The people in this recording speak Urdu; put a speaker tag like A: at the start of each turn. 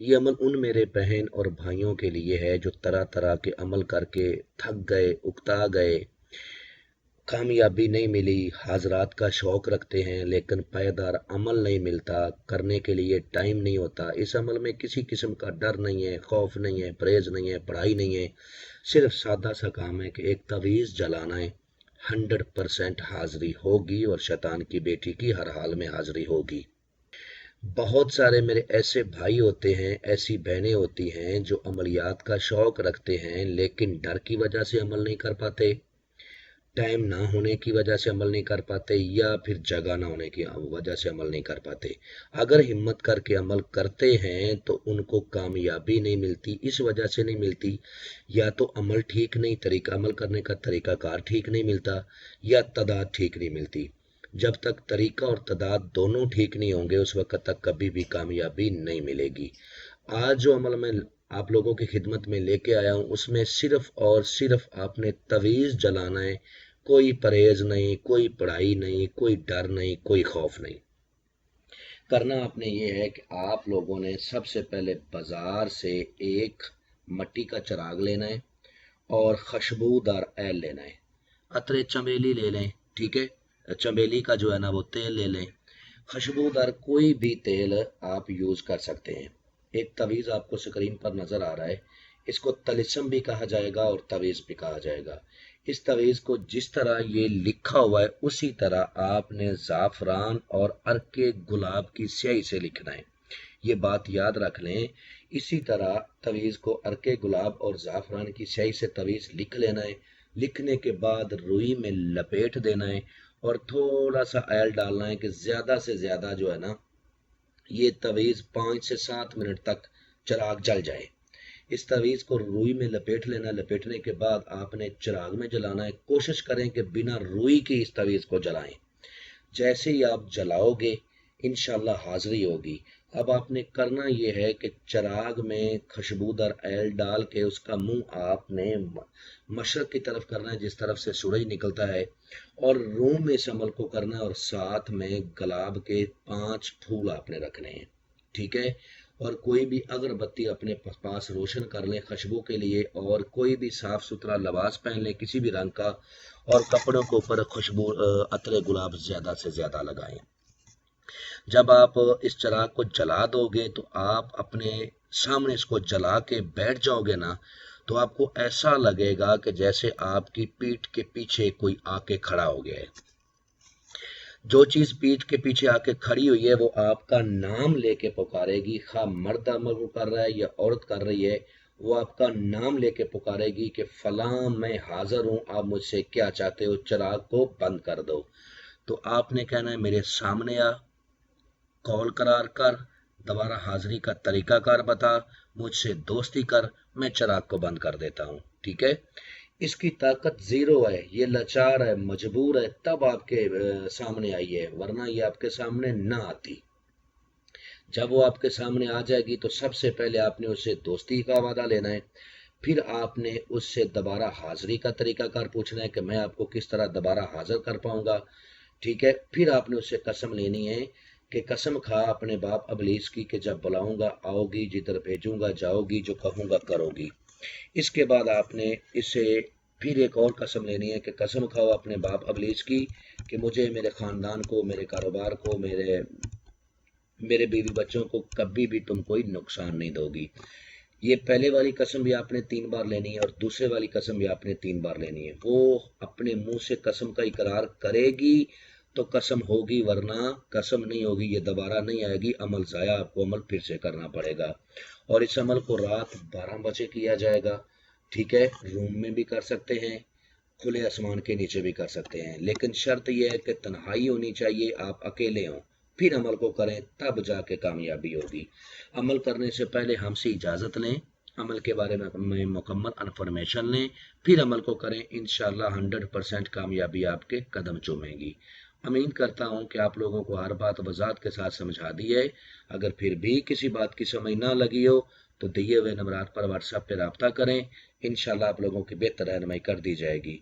A: یہ عمل ان میرے بہن اور بھائیوں کے لیے ہے جو طرح طرح کے عمل کر کے تھک گئے، اکتا گئے، کامیابی نہیں ملی، حاضرات کا شوق رکھتے ہیں لیکن پائیدار عمل نہیں ملتا، کرنے کے لیے ٹائم نہیں ہوتا۔ اس عمل میں کسی قسم کا ڈر نہیں ہے، خوف نہیں ہے، پرہیز نہیں ہے، پڑھائی نہیں ہے، صرف سادہ سا کام ہے کہ ایک تعویذ جلانا ہے۔ 100% حاضری ہوگی اور شیطان کی بیٹی کی ہر حال میں حاضری ہوگی۔ بہت سارے میرے ایسے بھائی ہوتے ہیں، ایسی بہنیں ہوتی ہیں جو عملیات کا شوق رکھتے ہیں لیکن ڈر کی وجہ سے عمل نہیں کر پاتے، ٹائم نہ ہونے کی وجہ سے عمل نہیں کر پاتے، یا پھر جگہ نہ ہونے کی وجہ سے عمل نہیں کر پاتے۔ اگر ہمت کر کے عمل کرتے ہیں تو ان کو کامیابی نہیں ملتی، اس وجہ سے نہیں ملتی یا تو عمل ٹھیک نہیں، طریقہ عمل کرنے کا طریقہ کار ٹھیک نہیں ملتا، یا تعداد ٹھیک نہیں ملتی۔ جب تک طریقہ اور تعداد دونوں ٹھیک نہیں ہوں گے اس وقت تک کبھی بھی کامیابی نہیں ملے گی۔ آج جو عمل میں آپ لوگوں کی خدمت میں لے کے آیا ہوں اس میں صرف اور صرف آپ نے تعویذ جلانا ہے، کوئی پرہیز نہیں، کوئی پڑھائی نہیں، کوئی ڈر نہیں، کوئی خوف نہیں۔ کرنا آپ نے یہ ہے کہ آپ لوگوں نے سب سے پہلے بازار سے ایک مٹی کا چراغ لینا ہے اور خوشبودار ایل لینا ہے، عطر چمیلی لے لیں، ٹھیک ہے، چمیلی کا جو ہے نا وہ تیل لے لیں، خوشبودار کوئی بھی تیل آپ یوز کر سکتے ہیں۔ ایک تعویذ آپ کو اسکرین پر نظر آ رہا ہے، اس کو طلسم بھی کہا جائے گا اور تعویذ بھی کہا جائے گا۔ اس تعویذ کو جس طرح یہ لکھا ہوا ہے اسی طرح آپ نے زعفران اور عرق گلاب کی سیاہی سے لکھنا ہے، یہ بات یاد رکھ لیں۔ اسی طرح تعویذ کو عرق گلاب اور زعفران کی سیاہی سے تعویذ لکھ لینا ہے، لکھنے کے بعد روئی میں لپیٹ دینا ہے اور تھوڑا سا آئل ڈالنا ہے کہ زیادہ سے زیادہ جو ہے نا یہ تعویذ 5 سے 7 منٹ تک چراغ جل جائے۔ اس تعویذ کو روئی میں لپیٹ لینا، لپیٹنے کے بعد آپ نے چراغ میں جلانا ہے، کوشش کریں کہ بنا روئی کی اس تعویذ کو جلائیں۔ جیسے ہی آپ جلاؤ گے انشاءاللہ حاضری ہوگی۔ اب آپ نے کرنا یہ ہے کہ چراغ میں خوشبودار ایل ڈال کے اس کا منہ آپ نے مشرق کی طرف کرنا ہے جس طرف سے سورج نکلتا ہے، اور روم میں اس عمل کو کرنا ہے، اور ساتھ میں گلاب کے 5 پھول آپ نے رکھنے ہیں، ٹھیک ہے، اور کوئی بھی اگربتی اپنے پاس روشن کر لیں خوشبو کے لیے، اور کوئی بھی صاف ستھرا لباس پہن لیں کسی بھی رنگ کا، اور کپڑوں کے اوپر خوشبو عطر گلاب زیادہ سے زیادہ لگائیں۔ جب آپ اس چراغ کو جلا دو گے تو آپ اپنے سامنے اس کو جلا کے بیٹھ جاؤ گے نا تو آپ کو ایسا لگے گا کہ جیسے آپ کی پیٹھ کے پیچھے کوئی آ کے کھڑا ہو گیا ہے۔ جو چیز پیٹھ کے پیچھے آ کے کھڑی ہوئی ہے وہ آپ کا نام لے کے پکارے گی، خواہ مرد عمل کو کر رہا ہے یا عورت کر رہی ہے، وہ آپ کا نام لے کے پکارے گی کہ فلاں میں حاضر ہوں، آپ مجھ سے کیا چاہتے ہو، چراغ کو بند کر دو۔ تو آپ نے کہنا ہے میرے سامنے آ، کال قرار کر، دوبارہ حاضری کا طریقہ کار بتا، مجھ سے دوستی کر، میں چراغ کو بند کر دیتا ہوں، ٹھیک ہے۔ اس کی طاقت زیرو ہے، یہ لاچار ہے، مجبور ہے، تب آپ کے سامنے آئی ہے، ورنہ یہ آپ کے سامنے نہ آتی۔ جب وہ آپ کے سامنے آ جائے گی تو سب سے پہلے آپ نے اسے دوستی کا وعدہ لینا ہے، پھر آپ نے اس سے دوبارہ حاضری کا طریقہ کار پوچھنا ہے کہ میں آپ کو کس طرح دوبارہ حاضر کر پاؤں گا، ٹھیک ہے۔ پھر آپ نے اس سے قسم لینی ہے کہ قسم کھا اپنے باپ ابلیس کی کہ جب بلاؤں گا آؤ گی، جدھر بھیجوں گا جاؤ گی، جو کہوں گا کرو گی۔ اس کے بعد آپ نے اسے پھر ایک اور قسم لینی ہے کہ قسم کھاؤ اپنے باپ ابلیس کی کہ مجھے، میرے خاندان کو، میرے کاروبار کو، میرے بیوی بچوں کو کبھی بھی تم کوئی نقصان نہیں دو گی۔ یہ پہلے والی قسم بھی آپ نے 3 بار لینی ہے اور دوسرے والی قسم بھی آپ نے 3 بار لینی ہے۔ وہ اپنے منہ سے قسم کا اقرار کرے گی تو قسم ہوگی، ورنہ قسم نہیں ہوگی، یہ دوبارہ نہیں آئے گی، عمل ضائع، آپ کو عمل پھر سے کرنا پڑے گا۔ اور اس عمل کو رات 12 بجے کیا جائے گا، ٹھیک ہے، روم میں بھی کر سکتے ہیں، کھلے آسمان کے نیچے بھی کر سکتے ہیں، لیکن شرط یہ ہے کہ تنہائی ہونی چاہیے، آپ اکیلے ہوں، پھر عمل کو کریں، تب جا کے کامیابی ہوگی۔ عمل کرنے سے پہلے ہم سے اجازت لیں، عمل کے بارے میں مکمل انفارمیشن لیں، پھر عمل کو کریں، انشاءاللہ 100% کامیابی آپ کے قدم چومے گی۔ امید کرتا ہوں کہ آپ لوگوں کو ہر بات وضاحت کے ساتھ سمجھا دی ہے۔ اگر پھر بھی کسی بات کی سمجھ نہ لگی ہو تو دیے ہوئے نمبرات پر واٹس ایپ پہ رابطہ کریں، انشاءاللہ آپ لوگوں کی بہتر رہنمائی کر دی جائے گی۔